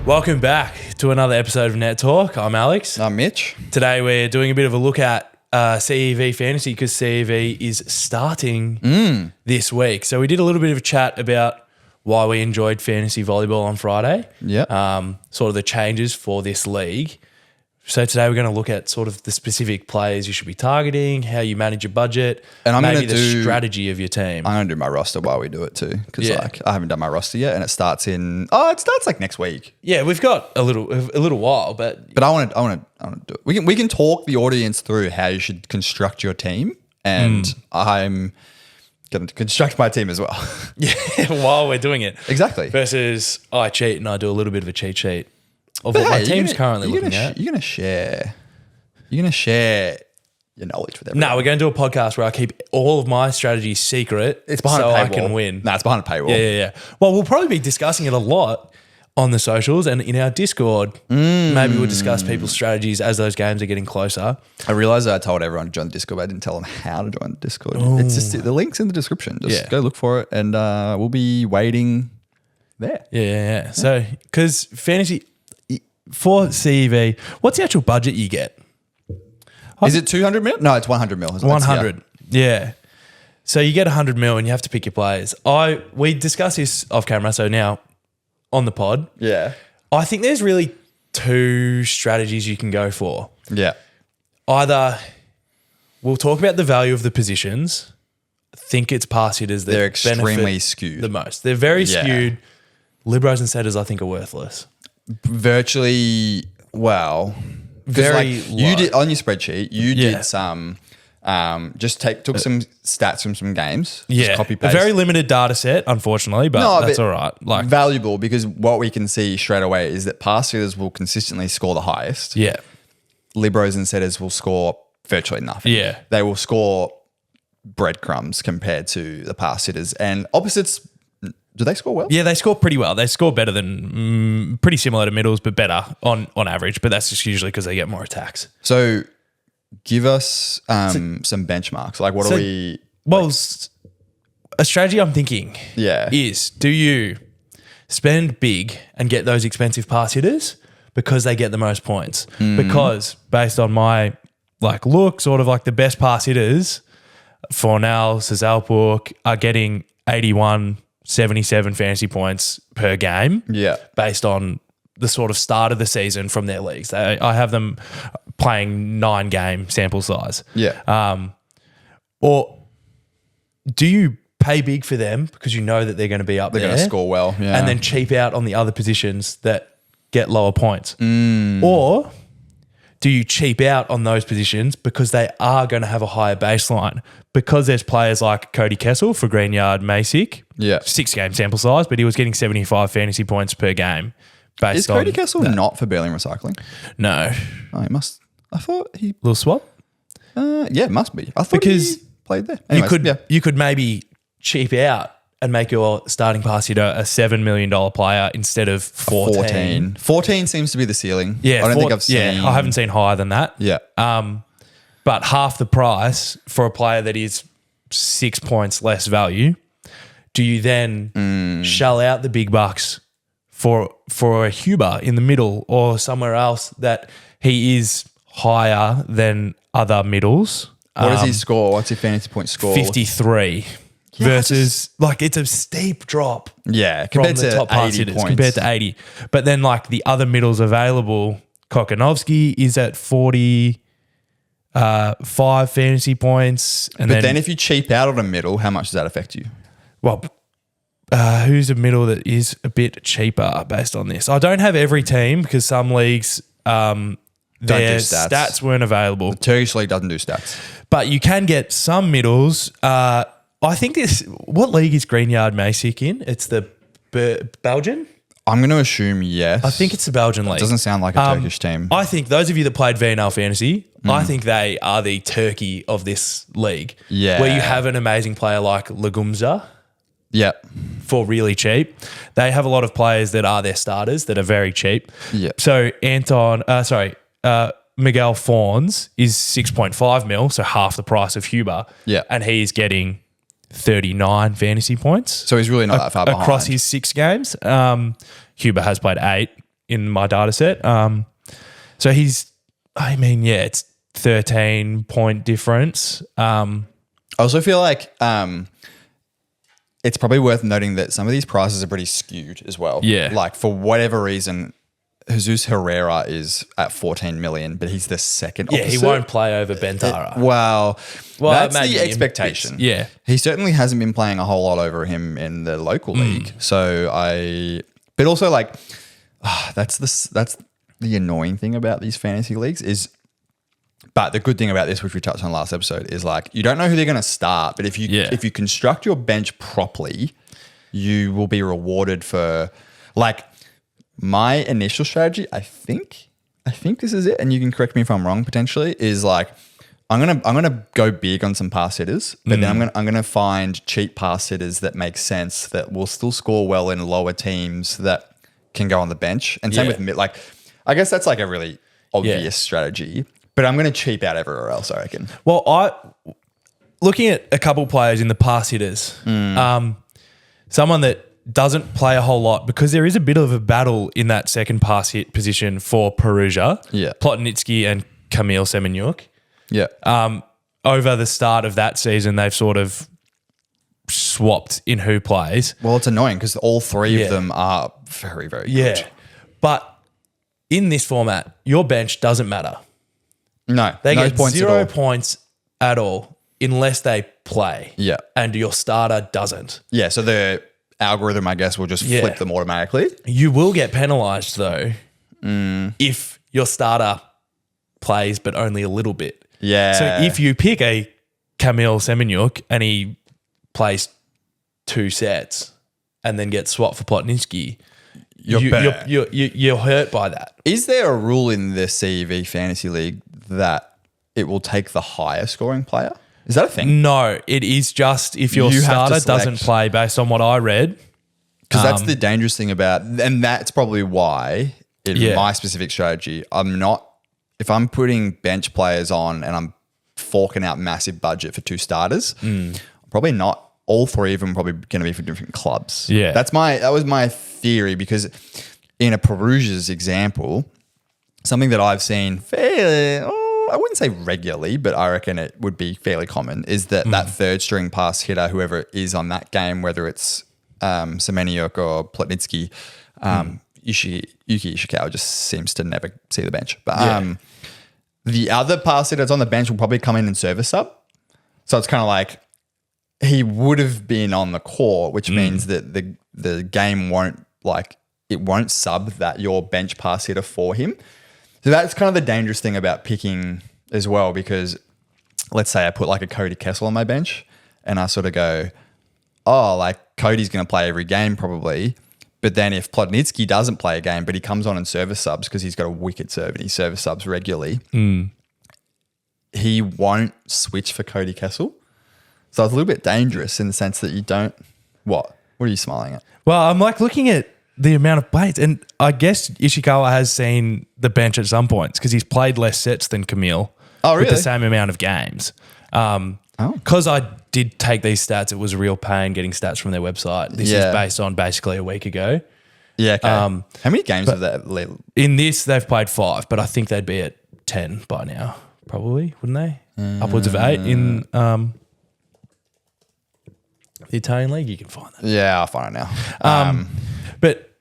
Welcome back to another episode of Net Talk. I'm Alex. I'm Mitch. Today we're doing a bit of a look at CEV Fantasy because CEV is starting this week. So we did a little bit of a chat about why we enjoyed fantasy volleyball on Friday. Yeah. Sort of the changes for this league. So today we're going to look at sort of the specific players you should be targeting, how you manage your budget, And I'm maybe gonna the strategy of your team. I'm going to do my roster while we do it too. Because Yeah. I haven't done my roster yet and it starts like next week. Yeah, we've got a little while, but But I want to do it. We can talk the audience through how you should construct your team. And I'm going to construct my team as well. yeah, while we're doing it. Exactly. Versus I cheat and I do a little bit of a cheat sheet of what my team's currently looking at. You're going to share your knowledge with everyone. No, we're going to do a podcast where I keep all of my strategies secret. It's behind so a paywall. I can win. No, it's behind a paywall. Yeah. Well, we'll probably be discussing it a lot on the socials and in our Discord. Maybe we'll discuss people's strategies as those games are getting closer. I realized that I told everyone to join the Discord, but I didn't tell them how to join the Discord. It's just the link's in the description. Just go look for it and we'll be waiting there. Yeah. So, because fantasy for CEV, what's the actual budget you get? Is it 200 mil? No, it's 100 mil. 100. Yeah. So you get 100 mil and you have to pick your players. We discussed this off camera, so now on the pod. Yeah. I think there's really two strategies you can go for. Yeah. Either we'll talk about the value of the positions. I think it's pass hitters that They're extremely benefit skewed. the most. They're very skewed. Libros and setters I think are worthless. Virtually, well, Very you low. did on your spreadsheet. You Yeah. did some, took some stats from some games. Just Yeah. copy A paste. very limited data set, unfortunately, but that's all right. Like, valuable because what we can see straight away is that pass hitters will consistently score the highest. yeah. Libros and setters will score virtually nothing. Yeah. They will score breadcrumbs compared to the pass hitters. And opposites, do they score well? Yeah, they score pretty well. They score better than, pretty similar to middles, but better on average. But that's just usually because they get more attacks. So give us some benchmarks. Like what are we... Well, a strategy I'm thinking is, do you spend big and get those expensive pass hitters because they get the most points? Because based on my look, sort of like the best pass hitters, Fornell, Sazalpuk are getting 81, 77 fantasy points per game. Yeah. Based on the sort of start of the season from their leagues. I have them playing 9-game sample size. Yeah. Or do you pay big for them because you know that they're going to be up there? They're going to score well. Yeah. And then cheap out on the other positions that get lower points? Or do you cheap out on those positions because they are going to have a higher baseline? Because there's players like Cody Kessel for Greenyard Masick, 6-game sample size, but he was getting 75 fantasy points per game. Is Cody Kessel not for Berlin Recycling? No. Oh, he must. I thought he... Little swap? yeah, it must be. I thought he played there. Anyways, you could maybe cheap out and make your starting pass hitter a $7 million player instead of 14. 14 seems to be the ceiling. Yeah, I don't think I've seen... I haven't seen higher than that. Yeah. But half the price for a player that is 6 points less value. Do you then shell out the big bucks for a Huber in the middle or somewhere else that he is higher than other middles? What does he score? What's his fantasy point score? 53 versus it's a steep drop. Yeah, From compared the to top pass 80 hitters points. compared to 80. But then the other middles available, Kokanovsky is at 45 fantasy points. And But then if you cheap out on a middle, how much does that affect you? Well, who's a middle that is a bit cheaper based on this? I don't have every team because some leagues, their stats weren't available. The Turkish League doesn't do stats. But you can get some middles. I think what league is Greenyard Masick in? It's the Belgian? I'm going to assume yes. I think it's the Belgian league. It doesn't sound like a Turkish team. I think those of you that played VNL Fantasy, I think they are the Turkey of this league. Yeah. Where you have an amazing player like Legumza Yep. for really cheap. They have a lot of players that are their starters that are very cheap. Yep. So Miguel Fawns is 6.5 mil, so half the price of Huber. Yeah. And he's getting 39 fantasy points. So he's really not that far behind. Across his 6 games. Huber has played 8. in my data set. So it's 13-point difference. I also feel like it's probably worth noting that some of these prices are pretty skewed as well. Yeah. Like for whatever reason, Jesus Herrera is at 14 million, but he's the second opposite. He won't play over Bentara. Well, that's the expectation. Yeah. He certainly hasn't been playing a whole lot over him in the local league. So but also like, that's the annoying thing about these fantasy leagues is, but the good thing about this, which we touched on last episode, is like you don't know who they're going to start, but if you construct your bench properly, you will be rewarded for like my initial strategy. I think this is it, and you can correct me if I'm wrong. Potentially, is like I'm gonna go big on some pass hitters, but then I'm gonna find cheap pass hitters that make sense that will still score well in lower teams that can go on the bench. And same with mid. Like I guess that's like a really obvious strategy. But I'm going to cheap out everywhere else, I reckon. Well, looking at a couple players in the pass hitters, someone that doesn't play a whole lot because there is a bit of a battle in that second pass hit position for Perugia, Plotnitsky and Kamil Semenyuk. Yeah. Over the start of that season, they've sort of swapped in who plays. Well, it's annoying because all three of them are very, very good. Yeah. But in this format, your bench doesn't matter. No, they no get points 0 points at all unless they play. Yeah. And your starter doesn't. Yeah, so the algorithm, I guess, will just flip them automatically. You will get penalised though if your starter plays but only a little bit. Yeah. So if you pick a Kamil Semenyuk and he plays 2 sets and then gets swapped for Plotnitsky, you're hurt by that. Is there a rule in the CEV Fantasy League that it will take the higher scoring player? Is that a thing? No, it is just if your starter doesn't play based on what I read. Because that's the dangerous thing about, and that's probably why in my specific strategy, if I'm putting bench players on and I'm forking out massive budget for 2 starters, probably not. All 3 of them probably going to be for different clubs. Yeah. That was my theory because in a Perugia's example, something that I've seen fairly, I wouldn't say regularly, but I reckon it would be fairly common, is that third string pass hitter, whoever is on that game, whether it's Semenyuk or Plotnitsky, Yuki Ishikawa just seems to never see the bench. But the other pass hitter that's on the bench will probably come in and service sub. So it's kind of like he would have been on the court, which means that the game won't sub that your bench pass hitter for him. So that's kind of the dangerous thing about picking as well, because let's say I put like a Cody Kessel on my bench and I sort of go, like Cody's going to play every game probably. But then if Plotnitsky doesn't play a game, but he comes on and service subs because he's got a wicked serve and he service subs regularly, he won't switch for Cody Kessel. So it's a little bit dangerous in the sense that you don't. What are you smiling at? Well, I'm like looking at the amount of plays, and I guess Ishikawa has seen the bench at some points because he's played less sets than Camille. Oh, really? With the same amount of games. Because I did take these stats, it was a real pain getting stats from their website. This is based on basically a week ago. Yeah. Okay. How many games have they? In this, they've played 5, but I think they'd be at 10 by now, probably, wouldn't they? Upwards of 8 in the Italian league. You can find that. Yeah, I'll find it now. But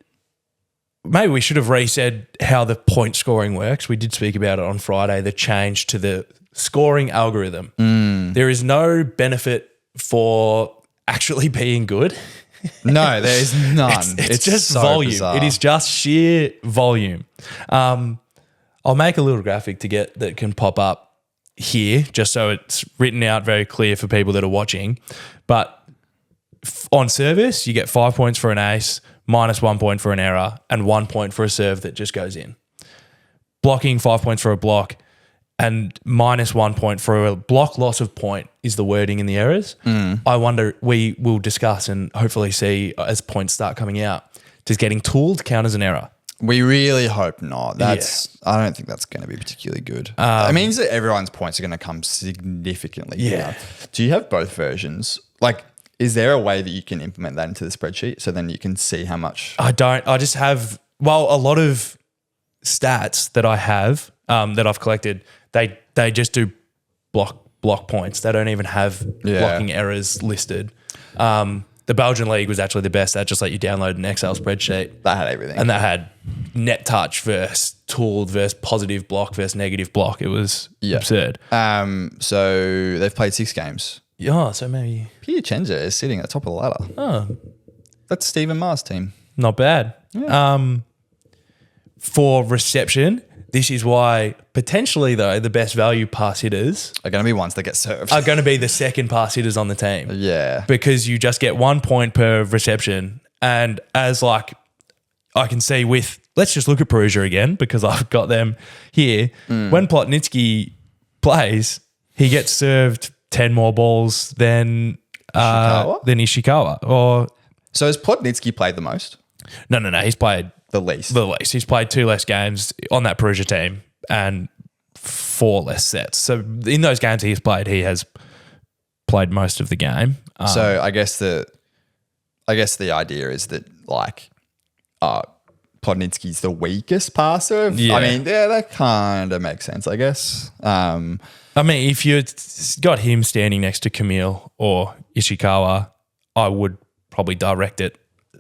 maybe we should have resaid how the point scoring works. We did speak about it on Friday, the change to the scoring algorithm. There is no benefit for actually being good. No, there is none. It's just so volume. bizarre. It is just sheer volume. I'll make a little graphic that can pop up here just so it's written out very clear for people that are watching. But on service, you get 5 points for an ace, -1 point for an error, and 1 point for a serve that just goes in. Blocking, 5 points for a block, and -1 point for a block loss of point is the wording in the errors. I wonder, we will discuss and hopefully see as points start coming out, does getting tooled count as an error? We really hope not. I don't think that's going to be particularly good. It means that everyone's points are going to come significantly down. Do you have both versions? Like, is there a way that you can implement that into the spreadsheet so then you can see how much? I don't. I just have, a lot of stats that I have that I've collected, they just do block points. They don't even have blocking errors listed. The Belgian league was actually the best. That just let you download an Excel spreadsheet. That had everything. And that had net touch versus tooled versus positive block versus negative block. It was absurd. So they've played 6 games. Yeah, so maybe Piacenza is sitting at the top of the ladder. Oh. That's Stephen Ma's team. Not bad. Yeah. For reception, this is why potentially though the best value pass hitters are going to be ones that get served. Are going to be the second pass hitters on the team. Yeah. Because you just get 1 point per reception. And as like I can see with, let's just look at Perugia again because I've got them here. When Plotnitsky plays, he gets served 10 more balls than Ishikawa. So has Plotnitsky played the most? No. He's played the least. He's played 2 less games on that Perugia team and 4 less sets. So in those games he's played, he has played most of the game. So I guess the idea is that like Plotnitsky's the weakest passer. Yeah. I mean, that kind of makes sense, I guess. I mean, if you got him standing next to Camille or Ishikawa, I would probably direct it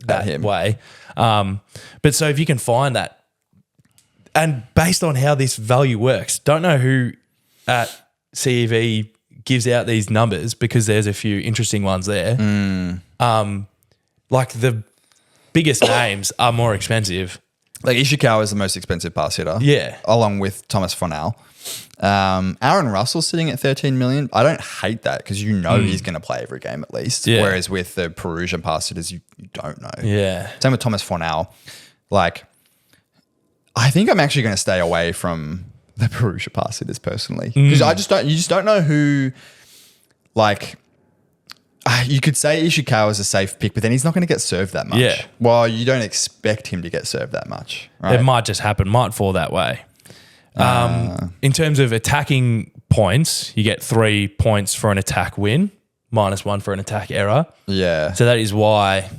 that way. But so if you can find that, and based on how this value works, don't know who at CEV gives out these numbers because there's a few interesting ones there. Like the biggest names are more expensive. Like Ishikawa is the most expensive pass hitter. Yeah. Along with Thomas Fornal. Aaron Russell's sitting at 13 million. I don't hate that because he's going to play every game at least. Yeah. Whereas with the Perugian pass hitters, you don't know. Yeah. Same with Thomas Fornal. Like, I think I'm actually going to stay away from the Perugia pass hitters personally because you just don't know who, like, you could say Ishikawa is a safe pick, but then he's not going to get served that much. Yeah. Well, you don't expect him to get served that much. Right? It might just happen, might fall that way. In terms of attacking points, you get 3 points for an attack win, -1 for an attack error. Yeah. So that is why,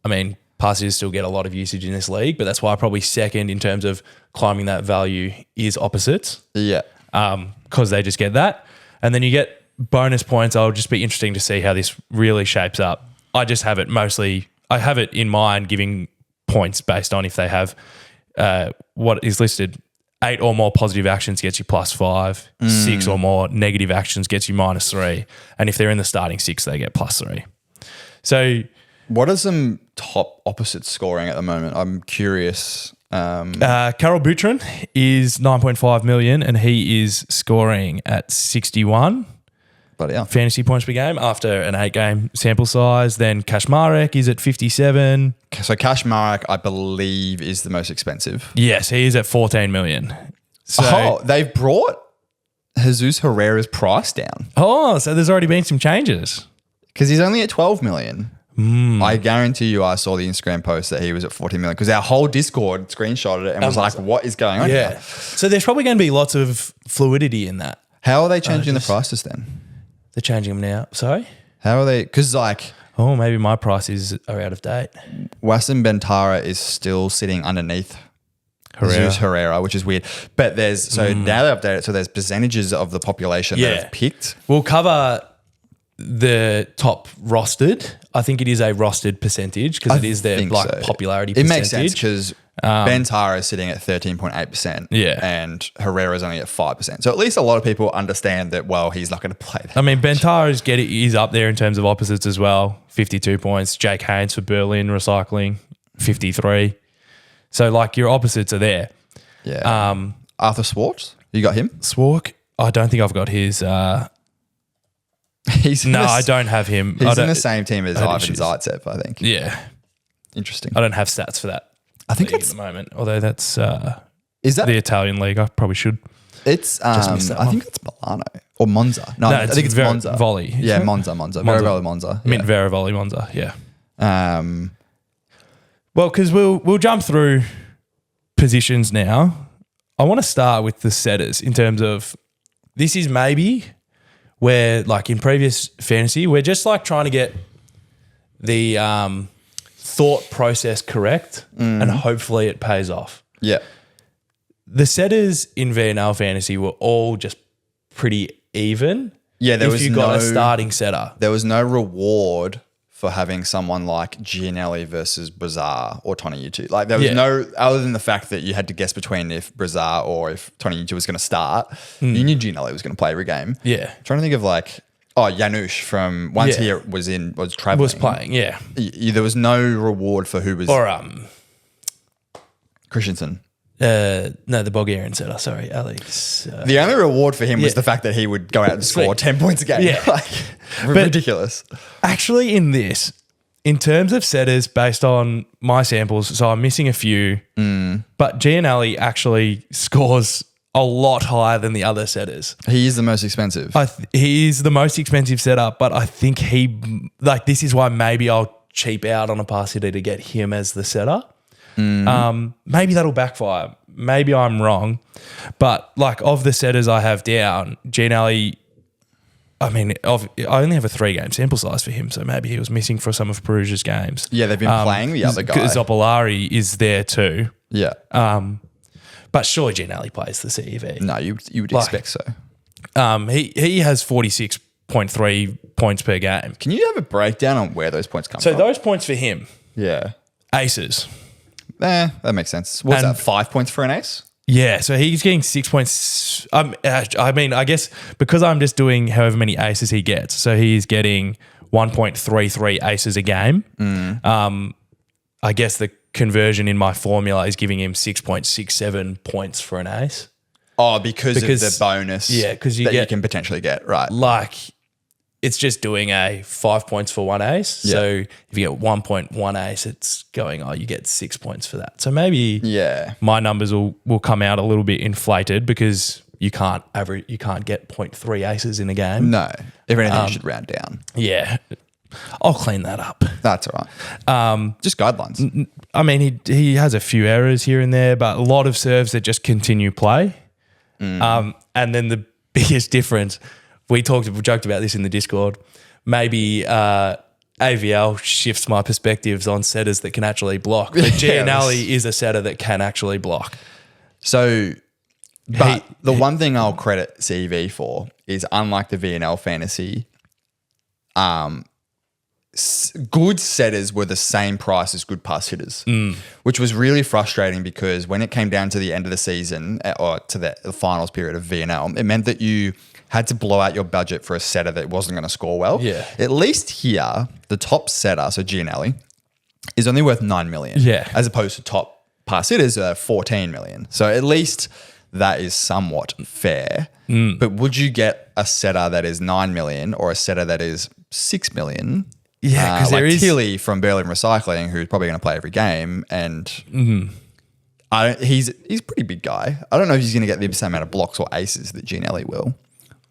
I mean, passes still get a lot of usage in this league, but that's why probably second in terms of climbing that value is opposites. Yeah. Because they just get that. And then you get bonus points. I'll just be interesting to see how this really shapes up. I just have it I have it in mind giving points based on if they have what is listed. 8 or more positive actions gets you +5. 6 or more negative actions gets you -3. And if they're in the starting 6, they get +3. So what are some top opposites scoring at the moment? I'm curious. Karol Butryn is 9.5 million and he is scoring at 61 fantasy points per game after an 8-game sample size. Then Kaczmarek is at 57. So Kaczmarek, I believe, is the most expensive. Yes, he is at 14 million. So, they've brought Jesus Herrera's price down. So there's already been some changes. Because he's only at 12 million. I guarantee you I saw the Instagram post that he was at 40 million because our whole Discord screenshotted it and was like, what is going on here? So there's probably going to be lots of fluidity in that. How are they changing the prices then? They're changing them now. Sorry? How are they? Because like... maybe my prices are out of date. Wassim Bentara is still sitting underneath Jesus Herrera, which is weird. But there's... So now they update it. So there's percentages of the population that have picked. We'll cover the top rostered. I think it is a rostered percentage because it is their popularity percentage. It makes sense because Bentara is sitting at 13.8%. Yeah. And Herrera is only at 5%. So at least a lot of people understand that, well, he's not going to play that. I mean, Bentara is up there in terms of opposites as well. 52 points. Jake Haynes for Berlin Recycling, 53. So, like, your opposites are there. Yeah. Arthur Swartz, you got him? Swark? I don't think I've got his... I don't have him. He's in the same team as Ivan Zaitsev, I think. Yeah. Interesting. I don't have stats for that. I think at the moment, although that's is that the Italian league. I probably should. It's I think it's Milano or Monza. No, I think it's Monza. Volley. Yeah, Monza. Very Monza. Mint Vera Volley Monza. Yeah. Well, because we'll jump through positions now. I want to start with the setters in terms of this is maybe where, like in previous fantasy, we're just like trying to get the thought process correct and hopefully it pays off. Yeah. the setters in VNL Fantasy were all just pretty even. Yeah, if you got a starting setter. There was no reward for having someone like Gianelli versus Brazar or Tony Utu. Like there was no, other than the fact that you had to guess between if Brazar or if Tony Utu was going to start, you knew Gianelli was going to play every game. Yeah. I'm trying to think of like, Janusz from once he was traveling. Was playing, yeah. There was no reward for who was. Or Christensen. No, the Bulgarian setter. Sorry, Alex. The only reward for him was the fact that he would go out and score 10 points a game. Yeah. Ridiculous. Actually, in terms of setters based on my samples, so I'm missing a few, but Gianelli actually scores a lot higher than the other setters. He is the most expensive. He is the most expensive setter, but I think this is why maybe I'll cheap out on a pass hitter to get him as the setter. Maybe that'll backfire. Maybe I'm wrong, but like of the setters I have down, Gianelli, I only have a 3-game sample size for him, so maybe he was missing for some of Perugia's games. Yeah, they've been playing the other guy. Zoppolari is there too. Yeah. But surely Gianelli plays the CEV. No, you would expect so. He has 46.3 points per game. Can you have a breakdown on where those points come from? So those points for him, aces. That makes sense. What's that, 5 points for an ace? Yeah, so he's getting 6 points. I guess because I'm just doing however many aces he gets, so he's getting 1.33 aces a game. I guess the conversion in my formula is giving him 6.67 points for an ace. Oh, because of the bonus you can potentially get, right. Like, it's just doing 5 points for one ace. So if you get 1.1 ace, it's going, you get 6 points for that. So maybe my numbers will come out a little bit inflated because you can't get 0.3 aces in a game. No. If anything, you should round down. Yeah. I'll clean that up. That's all right. Just guidelines. I mean, he has a few errors here and there, but a lot of serves that just continue play. And then the biggest difference, we joked about this in the Discord. Maybe AVL shifts my perspectives on setters that can actually block. But Gianelli is a setter that can actually block. So, but the one thing I'll credit CEV for is, unlike the VNL Fantasy, good setters were the same price as good pass hitters, which was really frustrating because when it came down to the end of the season or to the finals period of VNL, it meant that you had to blow out your budget for a setter that wasn't going to score well. Yeah. At least here, the top setter, so Gianelli, is only worth 9 million. Yeah. As opposed to top pass hitters are 14 million. So at least that is somewhat fair. But would you get a setter that is 9 million or a setter that is 6 million? Yeah, because like Tilly from Berlin Recycling, who's probably going to play every game, and he's a pretty big guy. I don't know if he's going to get the same amount of blocks or aces that Gianelli will.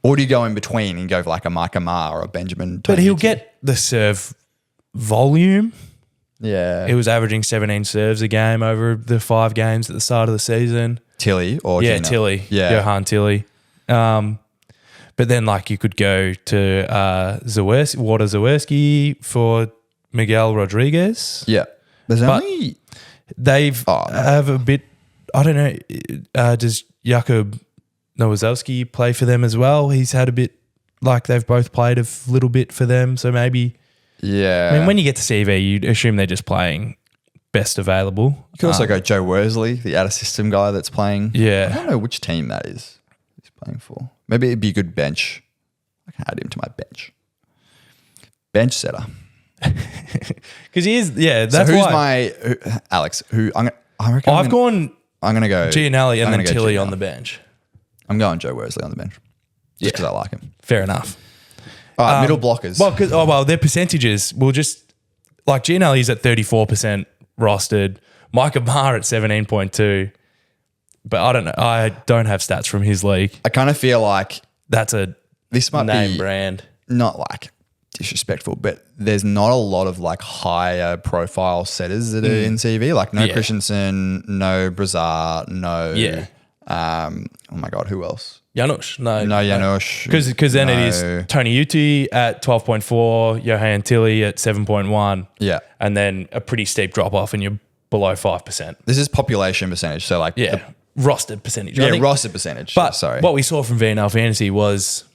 Or do you go in between and go for like a Mike Amar or a Benjamin? But he'll get the serve volume. Yeah. He was averaging 17 serves a game over the 5 games at the start of the season. Tilly or Yeah, Gina? Tilly. Yeah. Johan Tilly. But then like you could go to Walter Zawerski for Miguel Rodriguez. Yeah. There's only... They've have a bit... I don't know. Does Jakub Nowozowski play for them as well? He's had a bit... Like they've both played a little bit for them. So maybe... Yeah. I mean, when you get to CV, you'd assume they're just playing best available. You could also go Joe Worsley, the out-of-system guy that's playing. Yeah. I don't know which team that is he's playing for. Maybe it'd be a good bench. I can add him to my bench. Bench setter. Because he is, that's so who's why. Alex, who I reckon I'm going to go Gianelli and then Tilly on the bench. I'm going Joe Worsley on the bench. Just because I like him. Fair enough. All right, middle blockers. Well, their percentages will just, like Gianelli's at 34% rostered, Mike Amar at 17.2, but I don't have stats from his league. I kind of feel like that's a this might name be brand. Not like disrespectful, but there's not a lot of like higher profile setters that are in CV. Like no Christensen, no Brazar, no. Yeah. Oh my God, who else? Janusz. No Janusz. Because then it is Tony Uti at 12.4, Johan Tilly at 7.1. Yeah. And then a pretty steep drop off and you're below 5%. This is population percentage. So like rostered percentage. Yeah, rostered percentage. But sorry. what we saw from VNL Fantasy was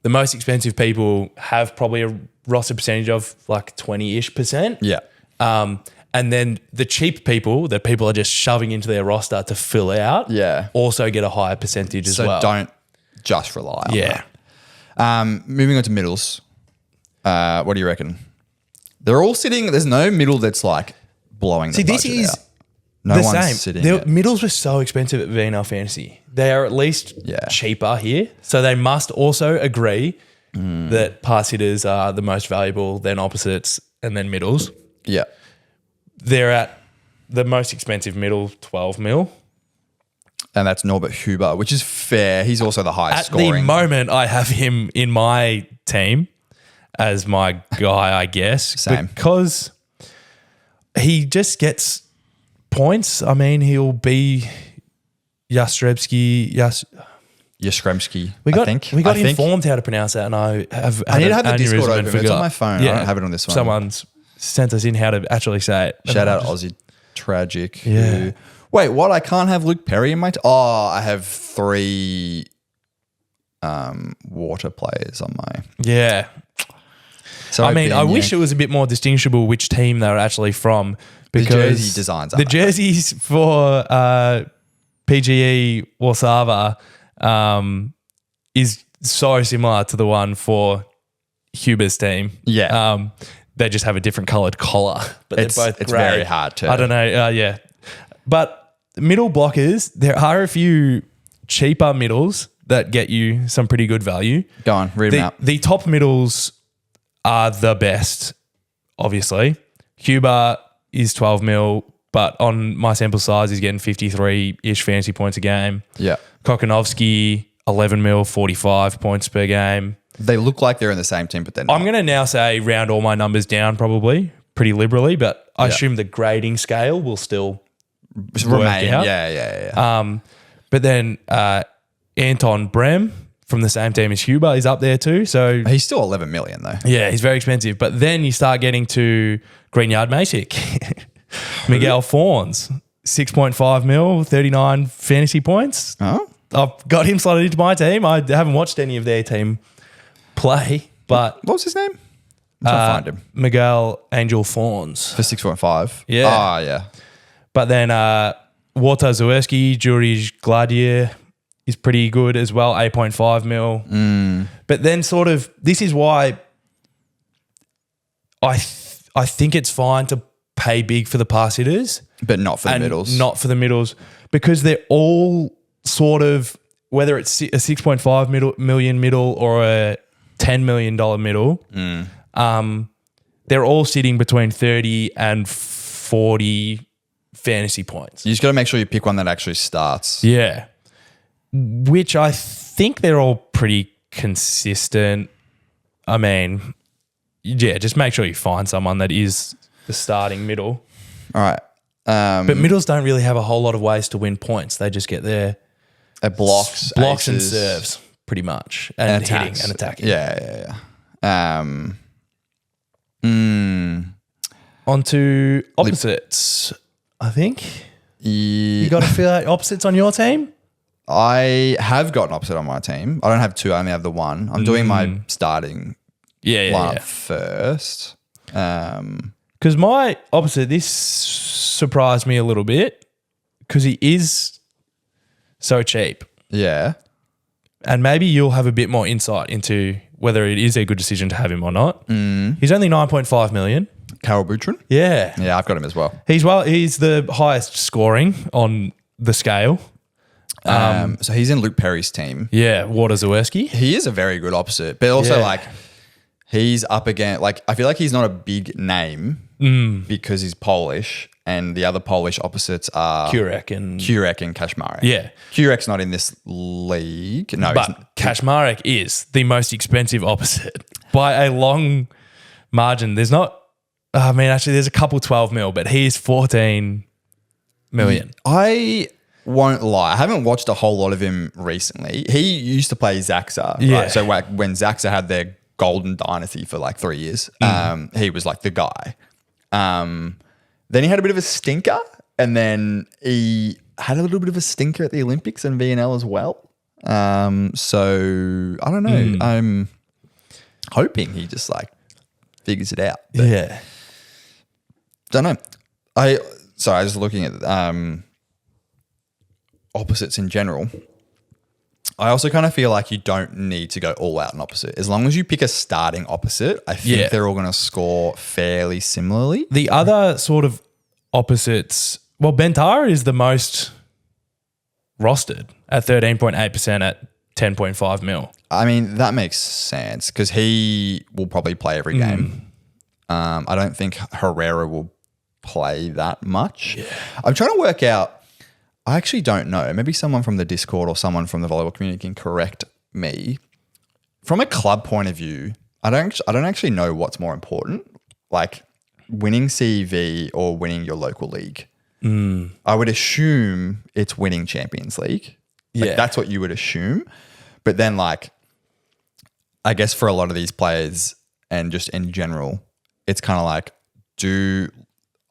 the most expensive people have probably a roster percentage of like 20-ish%. Yeah. And then the cheap people that people are just shoving into their roster to fill out also get a higher percentage as well. So don't just rely on that. Moving on to middles. What do you reckon? They're all sitting. There's no middle that's like blowing the budget this is out. No the one's same. sitting. Middles were so expensive at VNL Fantasy. They are at least cheaper here. So they must also agree that pass hitters are the most valuable, then opposites, and then middles. Yeah. They're at the most expensive middle, 12 mil. And that's Norbert Huber, which is fair. He's also the highest scoring. At the moment, I have him in my team as my guy, I guess. Same. Because he just points. I mean, he'll be Jastrzębski. We got informed how to pronounce that, and I need to have the Discord open. It's on my phone. I don't have it on this one. Someone's sent us in how to actually say it. Shout out Aussie Tragic. Yeah. Wait, what? I can't have Luke Perry in my team? Oh, I have 3 water players on my... Yeah. So I mean, I wish it was a bit more distinguishable which team they were actually from, because the jersey designs are. The jerseys for PGE Warszawa is so similar to the one for Huber's team. Yeah. They just have a different coloured collar, but they're both it's grey. Very hard to... I don't know. Yeah. But middle blockers, there are a few cheaper middles that get you some pretty good value. Go on, read them out. The top middles are the best, obviously. Huber is 12 mil, but on my sample size, he's getting 53-ish fantasy points a game. Yeah. Kokanovsky, 11 mil, 45 points per game. They look like they're in the same team, but then I'm going to now say round all my numbers down probably pretty liberally, but I assume the grading scale will still remain. Yeah. But then Anton Brem from the same team as Huber is up there too. So he's still 11 million though. Yeah, he's very expensive. But then you start getting to Greenyard Masick, Miguel Fawns, 6.5 mil, 39 fantasy points. Oh, I've got him slotted into my team. I haven't watched any of their team play, but what was his name? I'm trying to find him. Miguel Angel Fawns for 6.5. Yeah. Ah, yeah. But then Walter Zawerski, Jurij Gladier is pretty good as well, 8.5 mil. But then sort of, this is why I think it's fine to pay big for the pass hitters. But not for the middles. Not for the middles, because they're all sort of, whether it's a 6.5 million middle or a $10 million middle, they're all sitting between 30 and 40 fantasy points. You just got to make sure you pick one that actually starts. Yeah. Which I think they're all pretty consistent. I mean, yeah, just make sure you find someone that is the starting middle. All right. But middles don't really have a whole lot of ways to win points. They just get their blocks and serves pretty much, and hitting and attacking. Yeah. On to opposites, I think. You got to feel out opposites on your team? I have got an opposite on my team. I don't have 2. I only have the 1. I'm doing my starting lineup first. Because my opposite, this surprised me a little bit because he is so cheap. Yeah. And maybe you'll have a bit more insight into whether it is a good decision to have him or not. He's only 9.5 million. Carol Boutron? Yeah. Yeah, I've got him as well. He's the highest scoring on the scale. So he's in Luke Perry's team. Yeah, Walter Zawerski. He is a very good opposite, but also he's up against, I feel like he's not a big name because he's Polish, and the other Polish opposites are Kurek and Kaczmarek. Yeah. Kurek's not in this league. No, but Kaczmarek is the most expensive opposite by a long margin. There's not, there's a couple 12 mil, but he's 14 million. I won't lie. I haven't watched a whole lot of him recently. He used to play Zaxa. Yeah. Right? So when Zaxa had their golden dynasty for 3 years, he was the guy. Then he had a bit of a stinker, and then he had a little bit of a stinker at the Olympics and VNL as well. So I don't know. I'm hoping he just like figures it out. Yeah. Don't know. I was looking at opposites in general. I also kind of feel like you don't need to go all out in opposite. As long as you pick a starting opposite, I think they're all going to score fairly similarly. The other sort of opposites, well, Bentara is the most rostered at 13.8% at 10.5 mil. I mean, that makes sense because he will probably play every game. I don't think Herrera will play that much. Yeah. I'm trying to work out, I actually don't know. Maybe someone from the Discord or someone from the volleyball community can correct me. From a club point of view, I don't actually know what's more important, like winning CEV or winning your local league. I would assume it's winning Champions League. Like, that's what you would assume. But then, like, I guess for a lot of these players and just in general, it's kind of like, do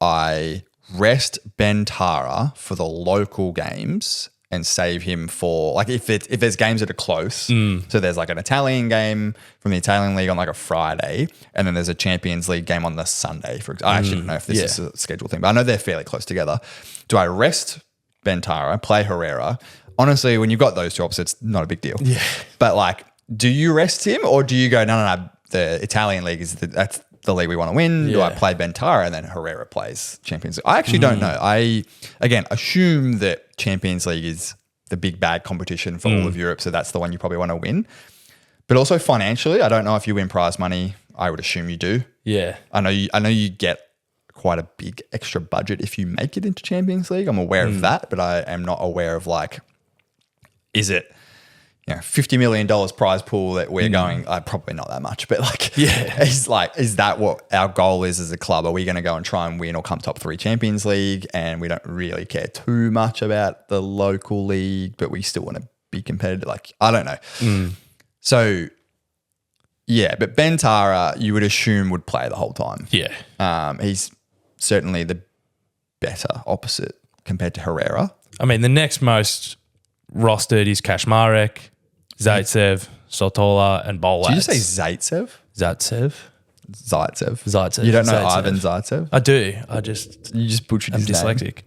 I rest Bentara for the local games and save him for, like, if there's games that are close, so there's like an Italian game from the Italian league on like a Friday, and then there's a Champions League game on the Sunday. For example, I actually don't know if this is a scheduled thing, but I know they're fairly close together. Do I rest Bentara, play Herrera? Honestly, when you've got those two opposites, not a big deal. Yeah. But like, do you rest him or do you go, no, the Italian league that's the league we want to win? Do I play Bentara and then Herrera plays Champions League? I actually don't know. I, again, assume that Champions League is the big bad competition for all of Europe, so that's the one you probably want to win. But also financially, I don't know if you win prize money. I would assume you do. Yeah. I know you get quite a big extra budget if you make it into Champions League. I'm aware of that, but I am not aware of like, is it $50 million prize pool that we're going, probably not that much, but like, is that what our goal is as a club? Are we going to go and try and win or come top 3 Champions League? And we don't really care too much about the local league, but we still want to be competitive. Like, I don't know. So yeah, but Bentara, you would assume would play the whole time. Yeah. He's certainly the better opposite compared to Herrera. I mean, the next most rostered is Kaczmarek, Zaitsev, Sotola, and Bolat. Did you say Zaitsev? Zaitsev. You don't know Ivan Zaitsev? I do. You just butchered his name. I'm dyslexic.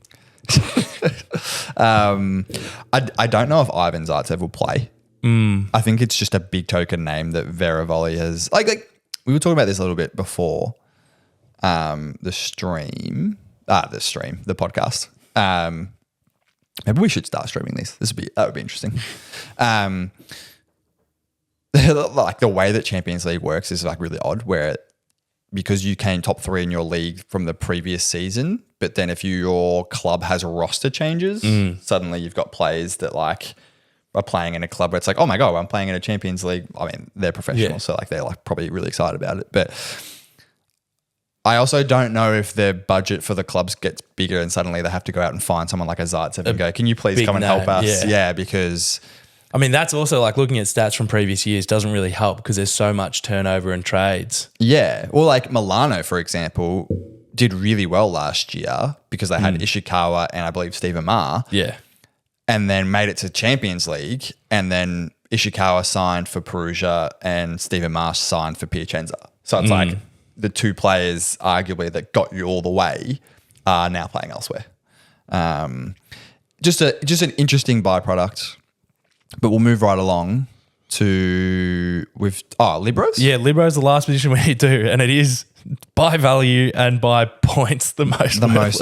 I don't know if Ivan Zaitsev will play. I think it's just a big token name that Vera Volley has. Like we were talking about this a little bit before the podcast. Maybe we should start streaming this. That would be interesting. Like the way that Champions League works is like really odd, where because you came top 3 in your league from the previous season, but then if your club has roster changes, suddenly you've got players that like are playing in a club where it's like, oh my God, I'm playing in a Champions League. I mean, they're professionals, so like they're like probably really excited about it. But I also don't know if their budget for the clubs gets bigger and suddenly they have to go out and find someone like a Zaitsev and go, can you please come and help us? Yeah, because I mean, that's also like looking at stats from previous years doesn't really help because there's so much turnover and trades. Yeah. Well, like Milano, for example, did really well last year because they had Ishikawa and I believe Steve Amar. Yeah. And then made it to Champions League, and then Ishikawa signed for Perugia and Steve Amar signed for Piacenza. So it's like the two players arguably that got you all the way are now playing elsewhere. Just an interesting byproduct, but we'll move right along to Libros? Yeah, Libros the last position we need to do, and it is by value and by points the most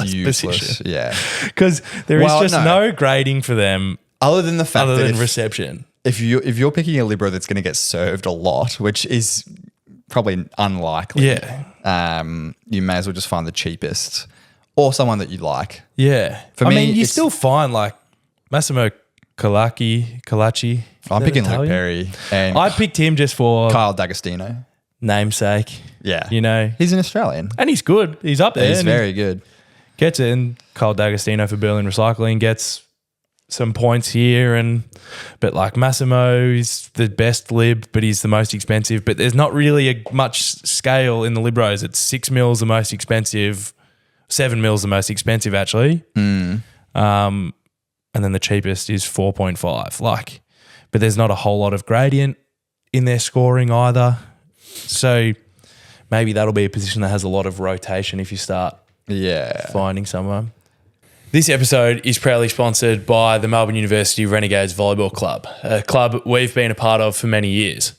useless position. Yeah. Because there is no grading for them other than the fact that reception. If you're picking a Libero that's going to get served a lot, which is probably unlikely. Yeah. You may as well just find the cheapest or someone that you like. Yeah. For me, you still find like Massimo Calaci. I'm picking Luke Perry. And I picked him just for Kyle D'Agostino. Namesake. Yeah. You know. He's an Australian. And he's good. He's up there. He's very good. Gets it in. Kyle D'Agostino for Berlin Recycling gets some points here, but like Massimo is the best lib, but he's the most expensive. But there's not really much scale in the Libros. It's 6 mils the most expensive, 7 mils the most expensive actually. and then the cheapest is 4.5. Like, but there's not a whole lot of gradient in their scoring either. So maybe that'll be a position that has a lot of rotation if you start finding someone. This episode is proudly sponsored by the Melbourne University Renegades Volleyball Club, a club we've been a part of for many years.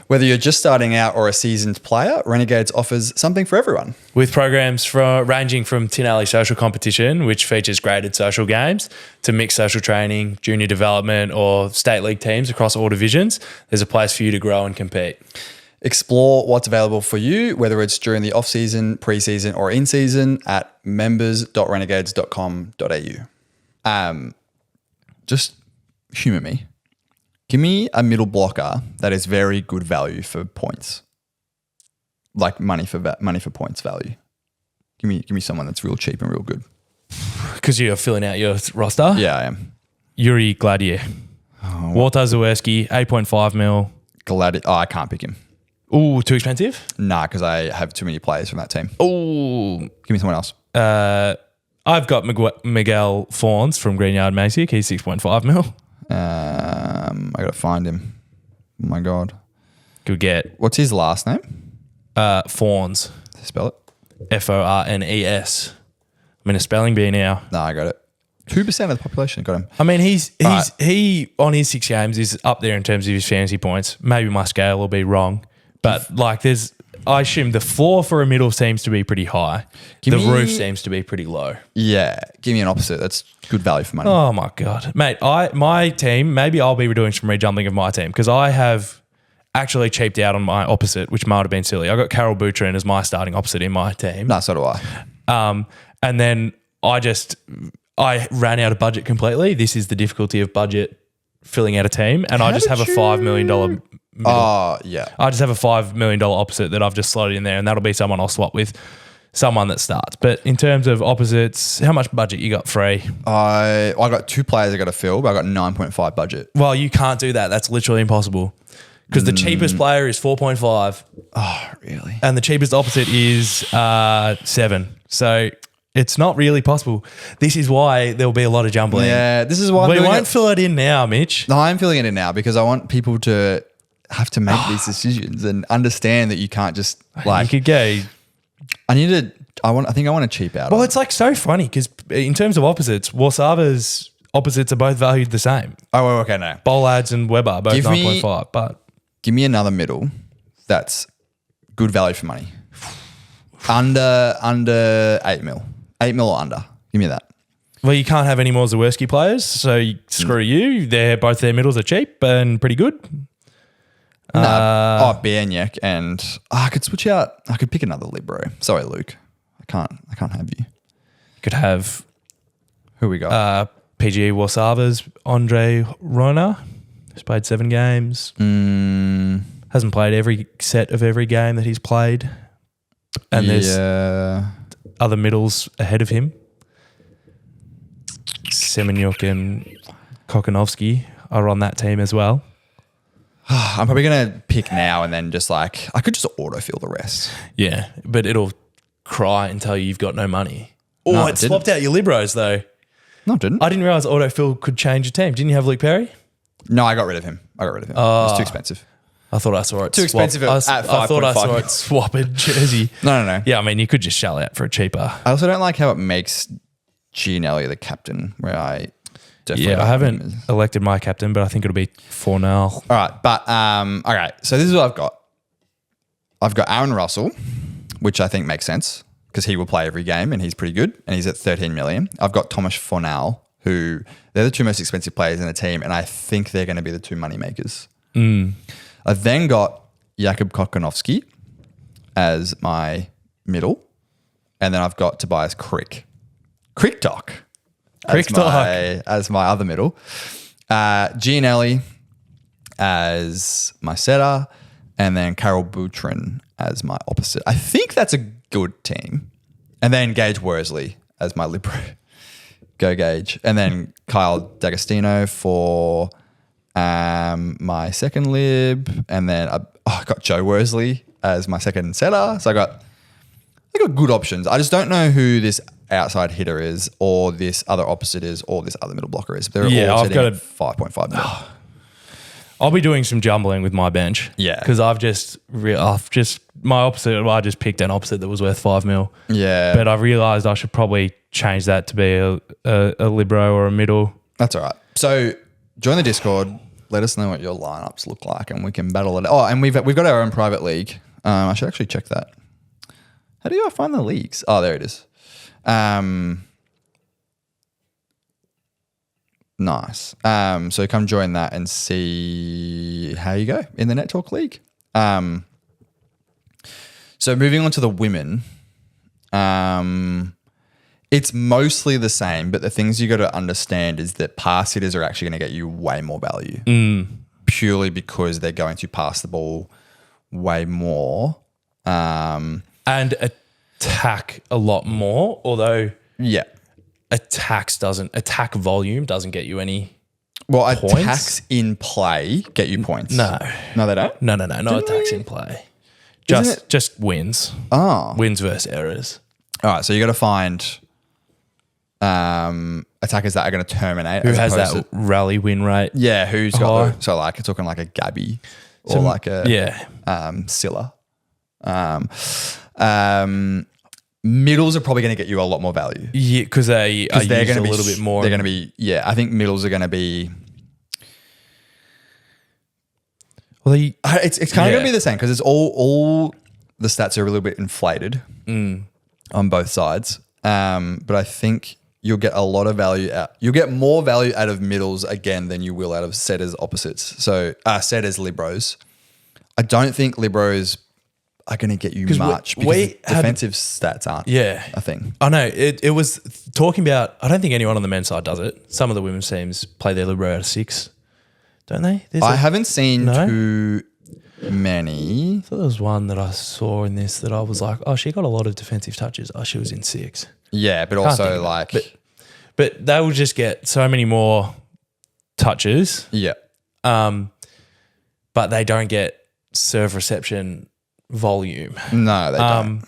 Whether you're just starting out or a seasoned player, Renegades offers something for everyone. With programs ranging from Tin Alley Social Competition, which features graded social games, to mixed social training, junior development, or state league teams across all divisions, there's a place for you to grow and compete. Explore what's available for you, whether it's during the off-season, pre-season, or in-season at members.renegades.com.au. Just humour me. Give me a middle blocker that is very good value for points, like money for points value. Give me someone that's real cheap and real good. Because you're filling out your roster? Yeah, I am. Yuri Gladier. Walter Zawerski, 8.5 mil. Gladier. Oh, I can't pick him. Ooh, too expensive? Nah, because I have too many players from that team. Ooh. Give me someone else. I've got Miguel Fawns from Greenyard Masick. He's 6.5 mil. I got to find him. Oh, my God. Good get. What's his last name? Fawns. Spell it. Fornes. I'm in a spelling bee now. No, I got it. 2% of the population got him. I mean, he on his 6 games is up there in terms of his fantasy points. Maybe my scale will be wrong, but like I assume the floor for a middle seems to be pretty high. The roof seems to be pretty low. Yeah, give me an opposite. That's good value for money. Oh my God, mate! My team. Maybe I'll be doing some rejumbling of my team because I have actually cheaped out on my opposite, which might have been silly. I got Carol Boutrin as my starting opposite in my team. No, so do I. And then I ran out of budget completely. This is the difficulty of budget filling out a team, and I just have a $5 million. Oh yeah, I just have a $5 million opposite that I've just slotted in there, and that'll be someone I'll swap with, someone that starts. But in terms of opposites, how much budget you got free? I got 2 players I got to fill, but I got 9.5 budget. Well, you can't do that. That's literally impossible because the cheapest player is 4.5. Oh, really? And the cheapest opposite is 7. So it's not really possible. This is why there'll be a lot of jumbling. Yeah, this is why we won't fill it in now, Mitch. No, I'm filling it in now because I want people to have to make these decisions and understand that you can't just like. You could go. I think I want to cheap out. Well, it's like so funny because in terms of opposites, Warsava's opposites are both valued the same. Oh, okay, no. Bolads and Weber are both 9.5. But give me another middle that's good value for money. Under 8 mil. 8 mil or under. Give me that. Well, you can't have any more Zawerski players, so screw you. Both their middles are cheap and pretty good. Bieniek and I could switch out. I could pick another libero. Sorry, Luke. I can't have you. You could have who we got? PGE Warsava's Andre Rona, who's played 7 games. Hasn't played every set of every game that he's played. And there's other middles ahead of him. Semenyuk and Kokonovsky are on that team as well. I'm probably going to pick now and then just like, I could just autofill the rest. Yeah, but it'll cry and tell you you've got no money. Oh, it swapped out your Liberos though. No, it didn't. I didn't realise autofill could change your team. Didn't you have Luke Perry? No, I got rid of him. It was too expensive. I thought I saw it. Too expensive at 5.5. I thought I saw it swap a jersey. No. Yeah, I mean, you could just shell out for a cheaper. I also don't like how it makes Gianelli the captain, where I definitely... Yeah, I haven't elected my captain, but I think it'll be Fornell. All right, but okay, so this is what I've got. I've got Aaron Russell, which I think makes sense because he will play every game and he's pretty good and he's at 13 million. I've got Thomas Fornell, who they're the 2 most expensive players in the team and I think they're going to be the 2 money makers. I've then got Jakub Kokonovsky as my middle, and then I've got Tobias Krickdock as my other middle. Gianelli as my setter, and then Carol Boutrin as my opposite. I think that's a good team. And then Gage Worsley as my libero. Go Gage. And then Kyle D'Agostino for my second lib. And then I got Joe Worsley as my second setter. So I got good options. I just don't know who this outside hitter is, or this other opposite is, or this other middle blocker is. They're all I've got 5.5 mil. I'll be doing some jumbling with my bench. Yeah. Because I just picked an opposite that was worth 5 mil. Yeah. But I realised I should probably change that to be a libero or a middle. That's all right. So join the Discord. Let us know what your lineups look like, and we can battle it. Oh, and we've got our own private league. I should actually check that. How do I find the leagues? Oh, there it is. Nice. So come join that and see how you go in the Net Talk League. So moving on to the women, it's mostly the same, but the things you got to understand is that pass hitters are actually going to get you way more value purely because they're going to pass the ball way more. And attack a lot more, although attack volume doesn't get you any points. Attacks in play get you points. No, they don't. No, not attacks in play. Just wins. Oh, wins versus errors. All right, so you got to find attackers that are going to terminate. Who has that rally win rate? Yeah, who's got so like talking like a Gabby or like a Silla. Middles are probably going to get you a lot more value. Yeah, because they're going to be a little bit more. They're going to be I think middles are going to be. Well, it's kind of going to be the same because it's all the stats are a little bit inflated on both sides. But I think you'll get a lot of value out. You'll get more value out of middles again than you will out of setters opposites. So setters libros. I don't think libros are going to get you much because defensive stats aren't a thing. I know. It was talking about, I don't think anyone on the men's side does it. Some of the women's teams play their libero out of 6, don't they? I haven't seen too many. I thought there was one that I saw in this that I was like, oh, she got a lot of defensive touches. Oh, she was in 6. Yeah, but also like... But they will just get so many more touches. Yeah. But they don't get serve reception volume. No, they don't.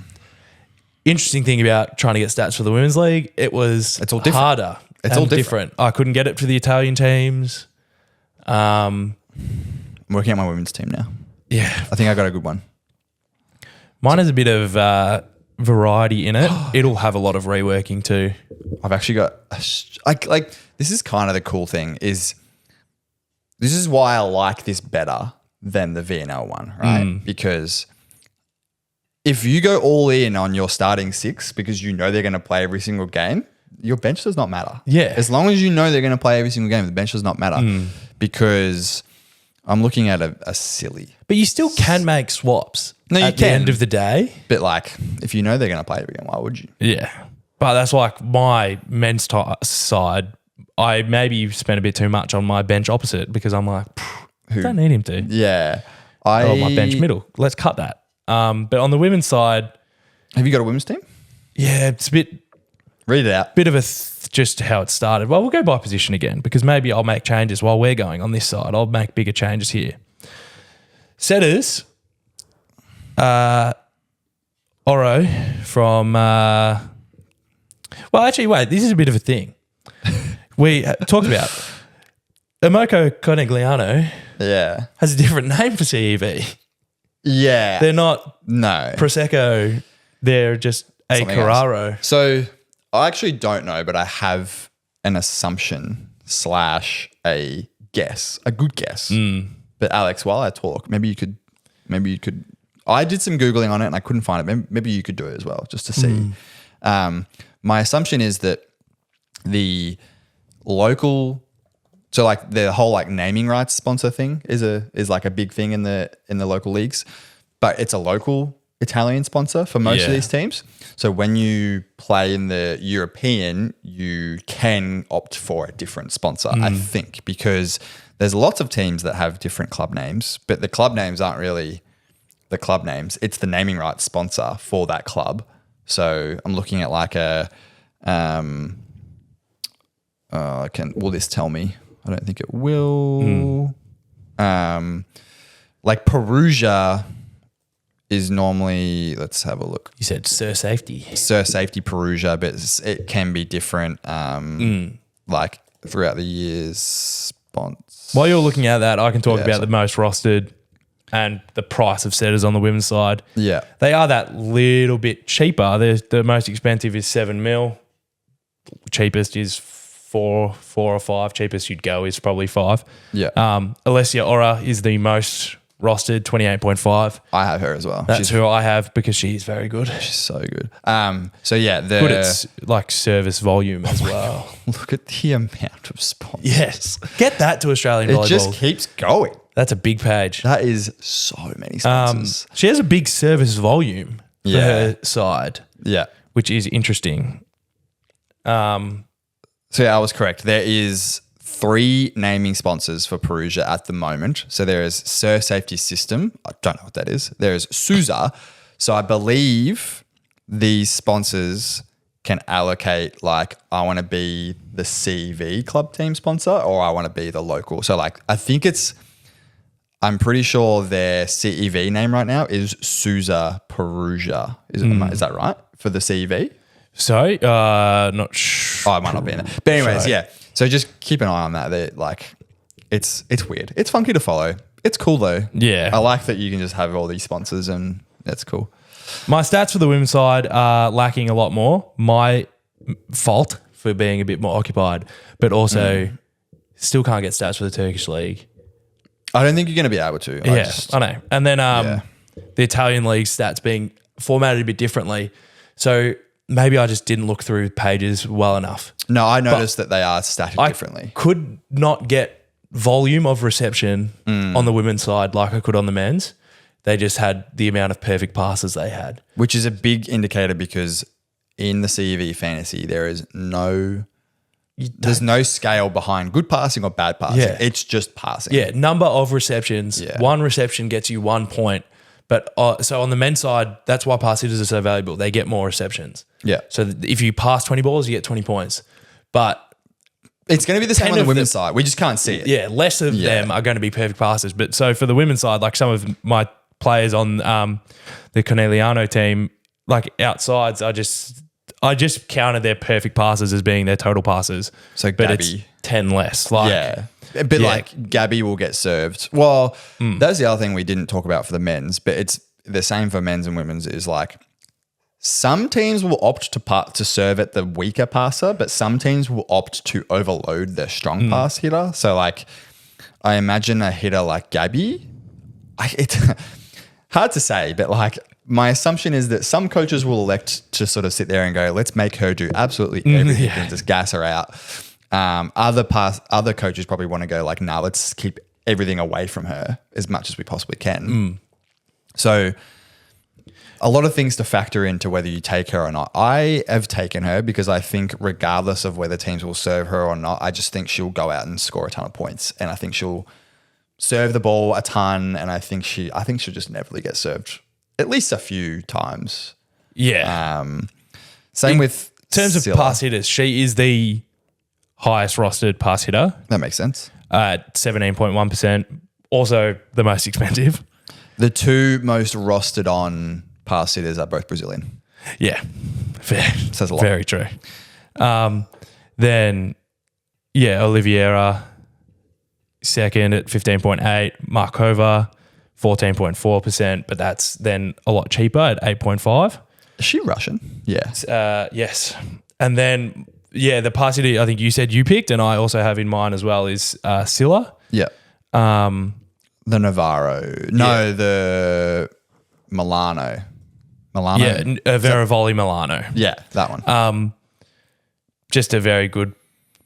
Interesting thing about trying to get stats for the women's league, it's all different. Harder. It's all different. I couldn't get it for the Italian teams. I'm working on my women's team now. Yeah. I think I got a good one. Mine has a bit of variety in it. It'll have a lot of reworking too. I've actually got like this is kind of the cool thing is this is why I like this better than the VNL one, right? Because if you go all in on your starting 6 because you know they're going to play every single game, your bench does not matter. Yeah. As long as you know they're going to play every single game, the bench does not matter because I'm looking at a silly. But you still can make swaps at the end of the day. But like if you know they're going to play every game, why would you? Yeah. But that's like my men's side. I maybe spent a bit too much on my bench opposite because I'm like, I don't need him to. Yeah. My bench middle. Let's cut that. But on the women's side. Have you got a women's team? Yeah, it's a bit. Read it out. Bit of just how it started. Well, we'll go by position again because maybe I'll make changes while we're going on this side. I'll make bigger changes here. Setters. Oro from... well, actually, wait. This is a bit of a thing. We talked about Emoko Conegliano has a different name for CEV. Yeah. They're not No. Prosecco. They're just a Carraro. So I actually don't know, but I have an assumption / a guess, a good guess. But Alex, while I talk, maybe you could. I did some Googling on it and I couldn't find it. Maybe you could do it as well, just to see. My assumption is that the local, so like the whole like naming rights sponsor thing is like a big thing in the local leagues, but it's a local Italian sponsor for most of these teams. So when you play in the European, you can opt for a different sponsor, I think, because there's lots of teams that have different club names, but the club names aren't really the club names. It's the naming rights sponsor for that club. So I'm looking at like a, will this tell me? I don't think it will. Like Perugia is normally, let's have a look. You said Sir Safety. Sir Safety Perugia, but it can be different like throughout the years. While you're looking at that, I can talk about the most rostered and the price of setters on the women's side. Yeah. They are that little bit cheaper. The most expensive is 7 mil. Cheapest is 4 or 5. Cheapest you'd go is probably 5. Yeah. Alessia Ora is the most rostered, 28.5. I have her as well. That's who I have because she's very good. She's so good. So yeah, good at like service volume as well. Look at the amount of sponsors. Yes. Get that to Australian Volleyball. It just keeps going. That's a big page. That is so many sponsors. She has a big service volume for her side. Yeah. Which is interesting. So yeah, I was correct. There is 3 naming sponsors for Perugia at the moment. So there is Sir Safety System. I don't know what that is. There is Sousa. So I believe these sponsors can allocate like, I want to be the CEV club team sponsor or I want to be the local. So like, I'm pretty sure their CEV name right now is Sousa Perugia. Is that right for the CEV? Sorry, not sure. Oh, it might not be in there. But anyways, yeah. So just keep an eye on that. They're like, it's weird. It's funky to follow. It's cool though. Yeah. I like that you can just have all these sponsors and that's cool. My stats for the women's side are lacking a lot more. My fault for being a bit more occupied, but also still can't get stats for the Turkish league. I don't think you're going to be able to. I know. And then the Italian league stats being formatted a bit differently. So maybe I just didn't look through pages well enough. No, I noticed that they are static differently. I could not get volume of reception on the women's side like I could on the men's. They just had the amount of perfect passes they had. Which is a big indicator because in the CEV Fantasy, there's no scale behind good passing or bad passing. Yeah. It's just passing. Yeah, number of receptions. Yeah. 1 reception gets you 1 point. But so on the men's side, that's why pass hitters are so valuable. They get more receptions. Yeah. So if you pass 20 balls, you get 20 points. But it's going to be the same on the women's side. We just can't see it. Yeah, less of them are going to be perfect passes. But so for the women's side, like some of my players on the Corneliano team, like outsides, I just counted their perfect passes as being their total passes. So but Gabby, it's 10 less. Like, yeah. But like Gabby will get served. Well, that's the other thing we didn't talk about for the men's, but it's the same for men's and women's is like some teams will opt to serve at the weaker passer, but some teams will opt to overload their strong pass hitter. So like I imagine a hitter like Gabby, it's hard to say, but like my assumption is that some coaches will elect to sort of sit there and go, let's make her do absolutely everything and just gas her out. Other coaches probably want to go like, nah, let's keep everything away from her as much as we possibly can. So a lot of things to factor into whether you take her or not. I have taken her because I think regardless of whether teams will serve her or not, I just think she'll go out and score a ton of points. And I think she'll serve the ball a ton. And I think she'll just inevitably get served at least a few times. Yeah. Same with in terms of pass hitters, she is the highest rostered pass hitter. That makes sense. At 17.1%. Also the most expensive. The 2 most rostered on pass hitters are both Brazilian. Yeah. Fair. Says a lot. Very true. Then, Oliveira, second at 15.8. Markova, 14.4%, but that's then a lot cheaper at 8.5. Is she Russian? Yeah. Yes. And then, the pass hitter I think you said you picked, and I also have in mind as well, is Silla. Yeah. The Navarro. No, the Milano. Yeah, Vera Volley Milano. Yeah, that one. Just a very good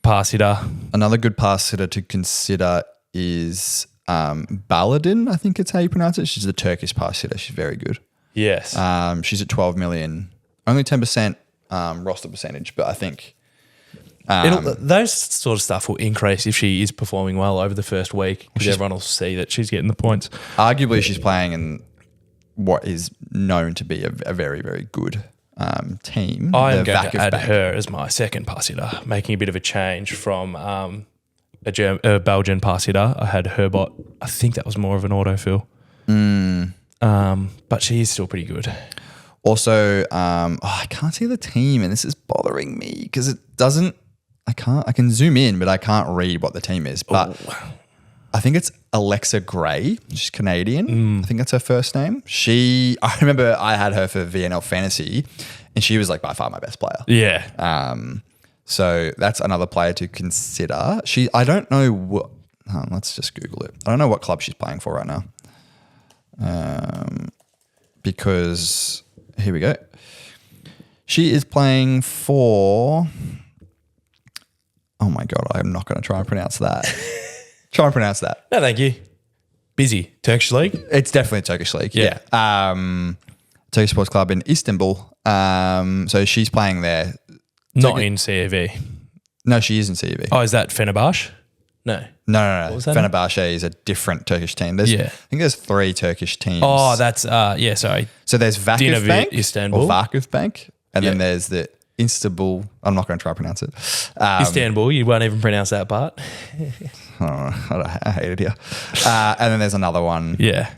pass hitter. Another good pass hitter to consider is Baladin, I think it's how you pronounce it. She's the Turkish pass hitter. She's very good. Yes. She's at 12 million. Only 10% roster percentage, but I think those sort of stuff will increase if she is performing well over the first week because everyone will see that she's getting the points. Arguably, she's playing in what is known to be a very, very good team. I am going to add her as my second pass hitter, making a bit of a change from a Belgian pass hitter. I had Herbot. I think that was more of an autofill. But she is still pretty good. Also, I can't see the team, and this is bothering me because it doesn't. I can zoom in, but I can't read what the team is. But I think it's Alexa Gray. She's Canadian. I think that's her first name. I remember I had her for VNL Fantasy, and she was like by far my best player. Yeah. So that's another player to consider. I don't know what. Let's just Google it. I don't know what club she's playing for right now. Because here we go. She is playing for. Oh my God, I'm not going to try and pronounce that. Try and pronounce that. No, thank you. Busy. Turkish League? It's definitely a Turkish League. Yeah. Turkish Sports Club in Istanbul. So she's playing there. Not in CEV. No, she is in CEV. Oh, is that Fenerbahce? No. No. What was that Fenerbahce is a different Turkish team. I think there's 3 Turkish teams. Oh, that's, sorry. So there's Vakıf Bank Istanbul. or Vakıf Bank. And then there's the Istanbul. I'm not going to try to pronounce it. Istanbul. You won't even pronounce that part. I hate it here. And then there's another one. Yeah.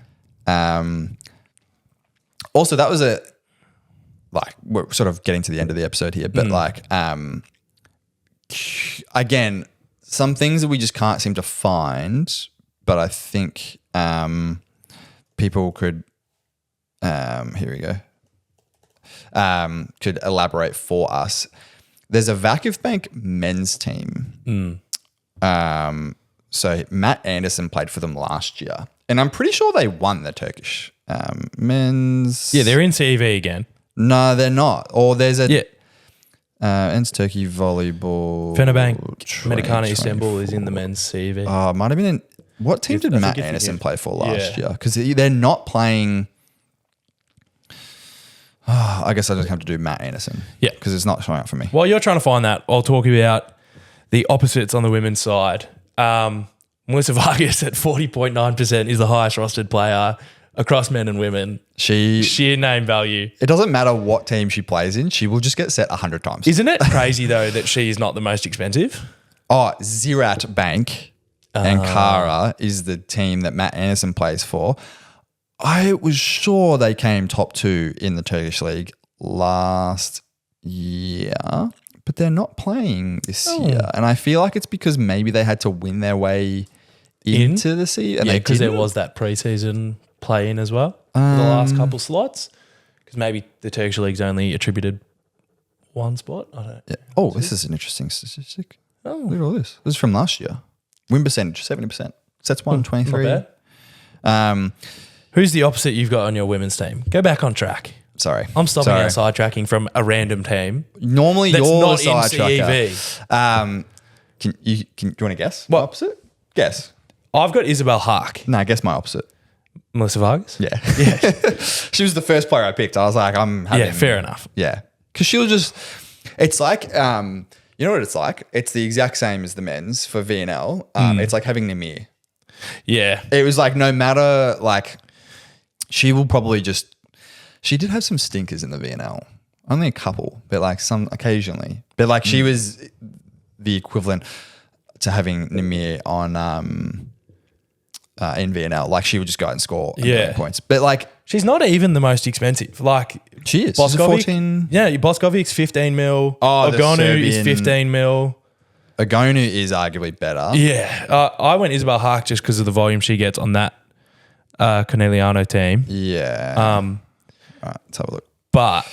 Also, that was we're sort of getting to the end of the episode here, but again, some things that we just can't seem to find, but I think people could, here we go, could elaborate for us. There's a Vakıf Bank men's team. So Matt Anderson played for them last year, and I'm pretty sure they won the Turkish men's. Yeah, they're in CEV again. No, they're not. Or there's a Ends Turkey Volleyball. Fenerbahce Medicana Istanbul is in the men's CEV. Might have been in. What team did Matt Anderson play for last year? Because they're not playing. I guess I just have to do Matt Anderson. Yeah. Because it's not showing up for me. While you're trying to find that, I'll talk about the opposites on the women's side. Melissa Vargas at 40.9% is the highest rostered player across men and women. Sheer name value. It doesn't matter what team she plays in. She will just get set 100 times. Isn't it crazy, though, that she is not the most expensive? Oh, Ziraat Bank and Kara is the team that Matt Anderson plays for. I was sure they came top 2 in the Turkish League last year, but they're not playing this year. And I feel like it's because maybe they had to win their way into the sea. Yeah, because there was that preseason play-in as well for the last couple slots. Because maybe the Turkish League's only attributed one spot. I don't. Yeah. Oh, this is an interesting statistic. Oh, look at all this. This is from last year. Win percentage 70%. Sets 123. Not bad. Who's the opposite you've got on your women's team? Go back on track. Sorry. I'm stopping our sidetracking from a random team. Normally that's you're not sidetracker. in CEV. Do you want to guess? What? My opposite? Guess. I've got Isabel Haak. No, guess my opposite. Melissa Vargas? Yeah. She was the first player I picked. I was like, yeah, fair enough. Yeah. Because she'll just, it's like, you know what it's like? It's the exact same as the men's for VNL. It's like having Namir. Yeah. It was like no matter, like, she will probably just, she did have some stinkers in the VNL. Only a couple, but like some occasionally. But like she was the equivalent to having Namir on in VNL. Like she would just go out and score points. But like she's not even the most expensive. Like she is. Boskovic, 14. Yeah, Boskovic's 15 mil. Oh, Ogonu is 15 mil. Ogonu is arguably better. Yeah. I went Isabel Haak just because of the volume she gets on that Corneliano team. Yeah. All right, let's have a look. But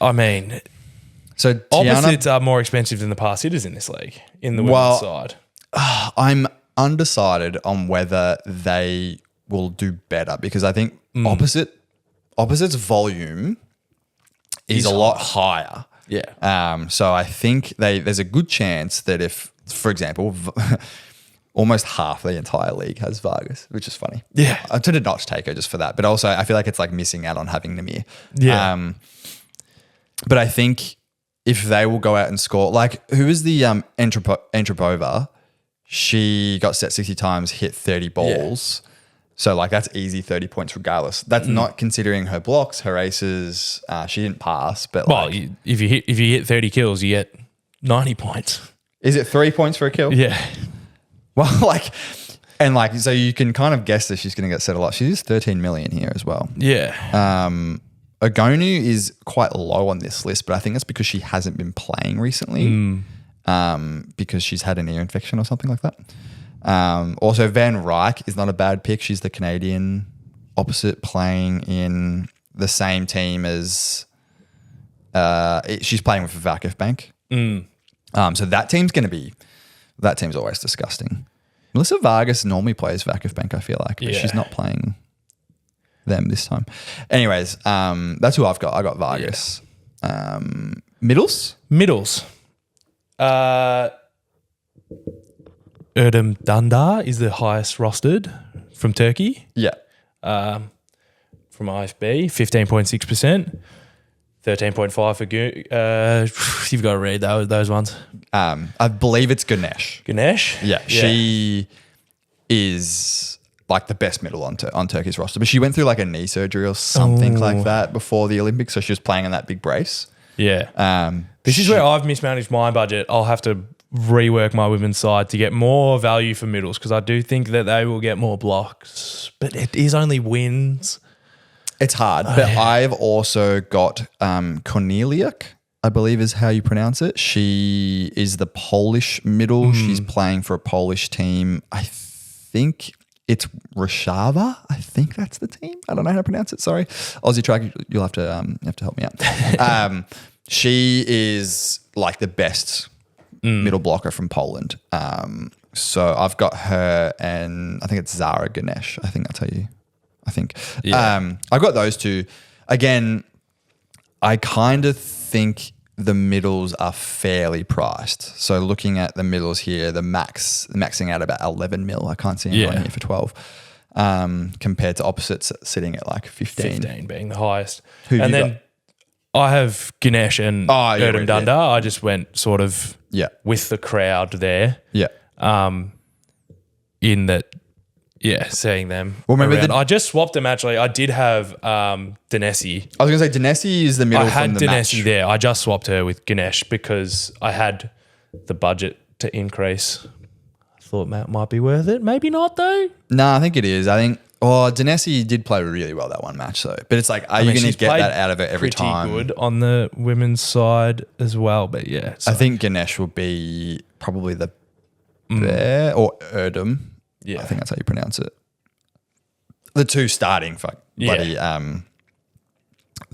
I mean, so opposites are more expensive than the pass hitters in this league, in the women's side. I'm undecided on whether they will do better because I think opposites volume is a lot higher. Yeah. So I think there's a good chance that if, for example, almost half the entire league has Vargas, which is funny. Yeah. I tended not to take her just for that, but also I feel like it's like missing out on having Namir. Yeah. But I think if they will go out and score, like who is the Antropova? She got set 60 times, hit 30 balls. Yeah. So like that's easy 30 points regardless. That's not considering her blocks, her aces. She didn't pass, but if you hit 30 kills, you get 90 points. Is it 3 points for a kill? Yeah. Well, like And like, so you can kind of guess that she's going to get set a lot. She is 13 million here as well. Yeah. Ogonu is quite low on this list, but I think that's because she hasn't been playing recently. Because she's had an ear infection or something like that. Also, Van Ryck is not a bad pick. She's the Canadian opposite, playing in the same team as she's playing with Vakif Bank. So that team's always disgusting. Melissa Vargas normally plays Vakif Bank, I feel like, but she's not playing them this time. Anyways, that's who I've got. I got Vargas. Middles? Erdem Dundar is the highest rostered from Turkey. Yeah. From IFB, 15.6%. 13.5 for you've got to read those ones. I believe it's Ganesh. Yeah. She is like the best middle on Turkey's roster. But she went through like a knee surgery or something like that before the Olympics. So she was playing in that big brace. Yeah. This is where I've mismanaged my budget. I'll have to rework my women's side to get more value for middles because I do think that they will get more blocks. But it is only wins. It's hard, but I've also got Korneliuk, I believe is how you pronounce it. She is the Polish middle. She's playing for a Polish team. I think it's Warszawa. I think that's the team. I don't know how to pronounce it. Sorry. Aussie Track, you'll have to help me out. She is like the best middle blocker from Poland. So I've got her and I think it's Zara Ganesh. I think that's how you... Yeah. I got those two. Again, I kind of think the middles are fairly priced. So looking at the middles here, the maxing out about 11 mil. I can't see anyone here for 12. Compared to opposites sitting at like 15. 15 being the highest. Who have and you then I have Ganesh and Erdem Dundar. I just went sort of with the crowd there. Yeah. In that... Yeah, seeing them. Well, remember I just swapped them actually. I did have Danesi. I was going to say Danesi is the middle from the match. I had Danesi there. I just swapped her with Ganesh because I had the budget to increase. I thought that might be worth it. Maybe not though. No, I think it is. I think Danesi did play really well that one match though. But it's like, are you going to get that out of it every time? Pretty good on the women's side as well. But yeah. I think Ganesh will be probably the bear or Erdem. Yeah, I think that's how you pronounce it. The two starting the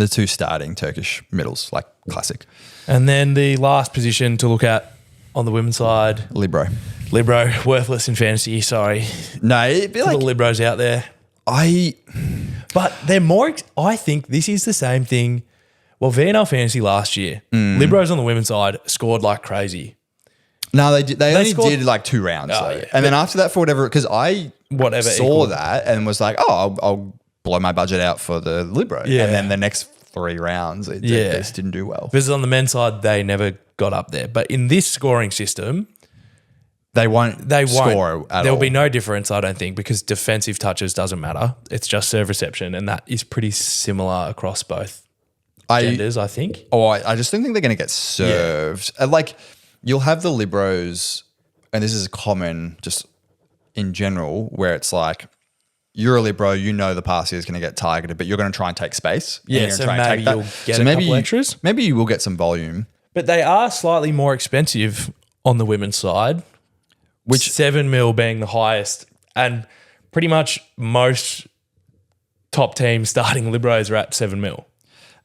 two starting Turkish middles, like classic. And then the last position to look at on the women's side, Libro, worthless in fantasy. Sorry, no, it'd be like the Libros out there. But they're more. I think this is the same thing. Well, VNL Fantasy last year, Libros on the women's side scored like crazy. No, they did. They only did like 2 rounds, and then after that, for whatever, because I saw that and was like, I'll blow my budget out for the Libro, and then the next 3 rounds, they just didn't do well. Because on the men's side, they never got up there, but in this scoring system, they won't score at all. There'll be no difference, I don't think, because defensive touches doesn't matter. It's just serve reception, and that is pretty similar across both genders, I think. I just don't think they're going to get served. Like. You'll have the Libros, and this is common just in general, where it's like, you're a Libro, you know the passer is going to get targeted, but you're going to try and take space. Yeah, so maybe you'll get a couple extras. Maybe you will get some volume. But they are slightly more expensive on the women's side, which 7 mil being the highest, and pretty much most top teams starting Libros are at 7 mil.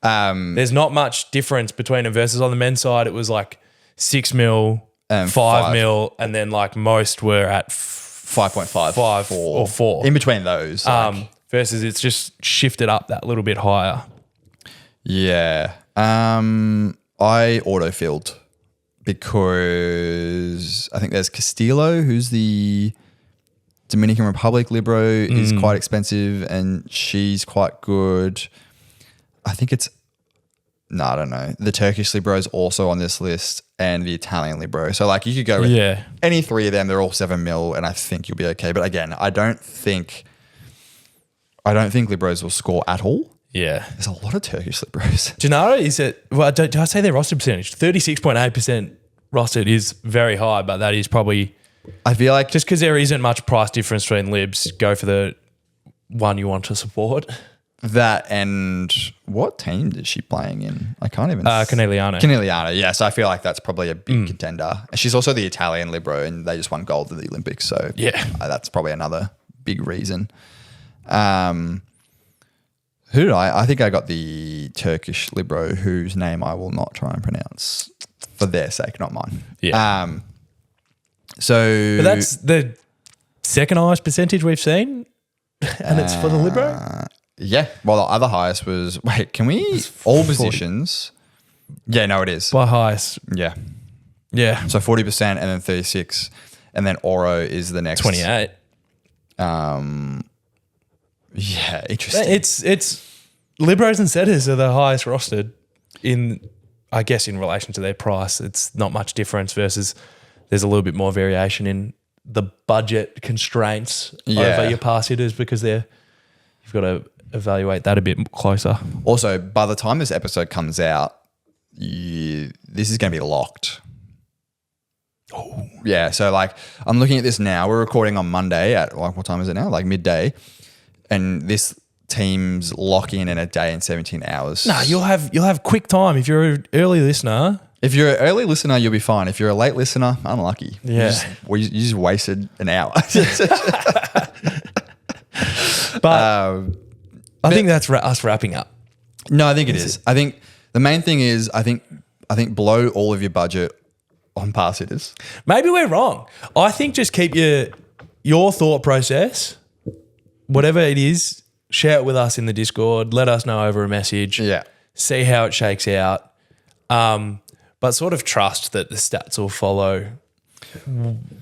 There's not much difference between them versus on the men's side, it was like 6 mil, 5 mil, and then like most were at 5.5, 5 or 4. In between those. Versus it's just shifted up that little bit higher. Yeah. I autofilled because I think there's Castillo, who's the Dominican Republic Libro, is quite expensive and she's quite good. I think it's... No, I don't know. The Turkish Libro is also on this list and the Italian Libro. So like you could go with any 3 of them. They're all 7 mil and I think you'll be okay. But again, I don't think Libros will score at all. Yeah. There's a lot of Turkish Libros. Gennaro is it, well, did I say their roster percentage? 36.8% rostered is very high, but that is probably I feel like just because there isn't much price difference between libs, go for the one you want to support. that. And what team is she playing in? I can't even. Conegliano. Conegliano, yeah. So I feel like that's probably a big contender. And she's also the Italian libero, and they just won gold at the Olympics. So yeah, that's probably another big reason. Who did I think I got the Turkish libero, whose name I will not try and pronounce for their sake, not mine. Yeah. So but that's the second highest percentage we've seen, and it's for the libero. Yeah. Well, the other highest was can we all 40. Positions? Yeah, no, it is by highest. Yeah. Yeah. So 40% and then 36, and then Oro is the next 28. Yeah, interesting. It's liberos and setters are the highest rostered in, I guess, in relation to their price. It's not much difference versus there's a little bit more variation in the budget constraints over your pass hitters because you've got to evaluate that a bit closer. Also, by the time this episode comes out, this is going to be locked. Oh. Yeah, so like I'm looking at this now. We're recording on Monday at what time is it now? Like midday. And this team's lock in a day and 17 hours. No, you'll have quick time if you're an early listener. If you're an early listener, you'll be fine. If you're a late listener, unlucky. Yeah. You just wasted an hour. But I think that's us wrapping up. No, I think it is. I think the main thing is I think blow all of your budget on pass hitters. Maybe we're wrong. I think just keep your thought process, whatever it is, share it with us in the Discord. Let us know over a message. Yeah. See how it shakes out. But sort of trust that the stats will follow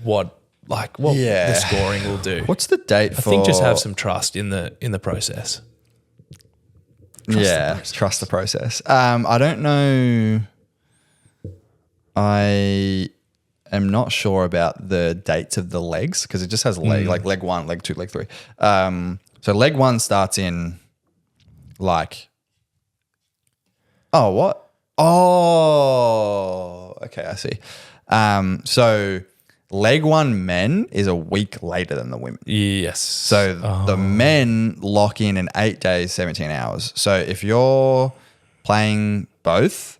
what the scoring will do. What's the date for? I think just have some trust in the process. Trust the process. I don't know. I am not sure about the dates of the legs because it just has leg 1, leg 2, leg 3. So leg 1 starts in what? Oh, okay, I see. So leg 1 men is a week later than the women. Yes. So the men lock in 8 days, 17 hours. So if you're playing both,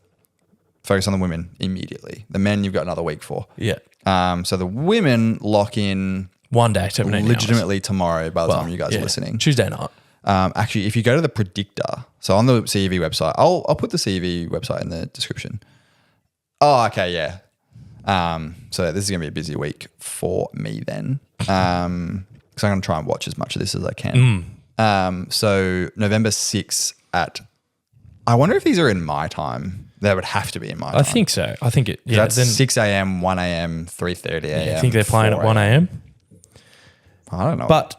focus on the women immediately. The men you've got another week for. Yeah. So the women lock in 1 day, 17 legitimately hours. Tomorrow by the time you guys are listening. Tuesday night. Actually, if you go to the predictor, so on the CEV website, I'll put the CEV website in the description. Oh, okay, yeah. So this is going to be a busy week for me then. So I'm going to try and watch as much of this as I can. So November 6th I wonder if these are in my time. They would have to be in my time. I think so. I think it. Yeah, that's 6 a.m., 1 a.m., 3:30 a.m. I think they're playing at 1 a.m. I don't know. But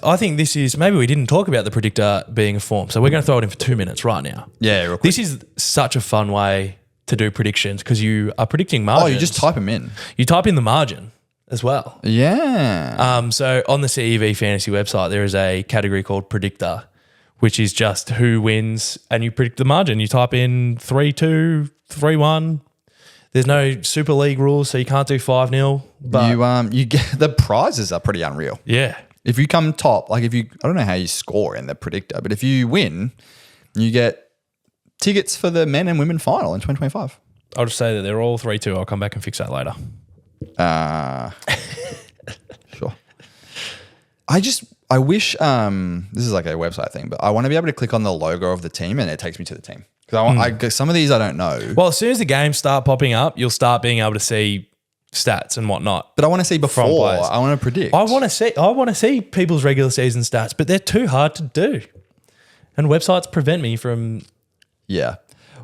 I think this is, maybe we didn't talk about the predictor being a form. So we're going to throw it in for 2 minutes right now. Yeah, real quick. This is such a fun way to do predictions because you are predicting margins. Oh, you just type them in. You type in the margin as well. Yeah. So on the CEV Fantasy website, there is a category called predictor, which is just who wins and you predict the margin. You type in 3-2, 3-1. There's no Super League rules, so you can't do 5-0. But you get the prizes are pretty unreal. Yeah. If you come top, I don't know how you score in the predictor, but if you win, you get tickets for the men and women final in 2025. I'll just say that they're all 3-2. I'll come back and fix that later. Sure. I wish this is like a website thing, but I want to be able to click on the logo of the team and it takes me to the team. Because some of these I don't know. Well, as soon as the games start popping up, you'll start being able to see stats and whatnot. But I want to see before. I want to predict. I want to see people's regular season stats, but they're too hard to do. And websites prevent me from... Yeah.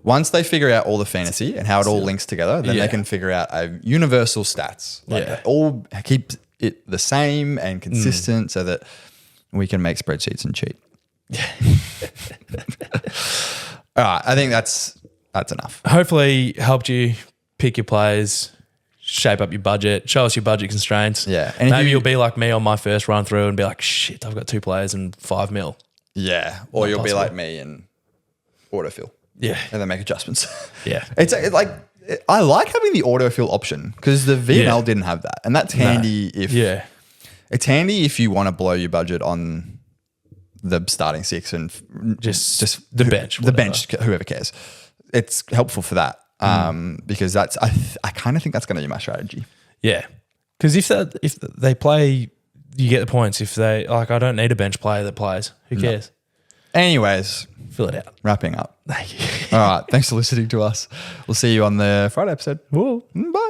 Once they figure out all the fantasy and how it all links together, then they can figure out a universal stats. All keep it the same and consistent so that we can make spreadsheets and cheat. All right, I think that's enough. Hopefully helped you pick your players, shape up your budget, show us your budget constraints. Yeah. And maybe you'll be like me on my first run through and be like, shit, I've got 2 players and 5 mil. Yeah. Or you'll be like me and autofill. Yeah. And then make adjustments. Yeah. It's like I like having the autofill option because the VML didn't have that, and that's handy it's handy if you want to blow your budget on the starting six and just the bench, whoever cares. It's helpful for that because I kind of think that's going to be my strategy. Yeah, because if they play, you get the points. If they I don't need a bench player that plays. Who cares? Anyways, fill it out. Wrapping up. Thank you. All right. Thanks for listening to us. We'll see you on the Friday episode. Whoa. Bye.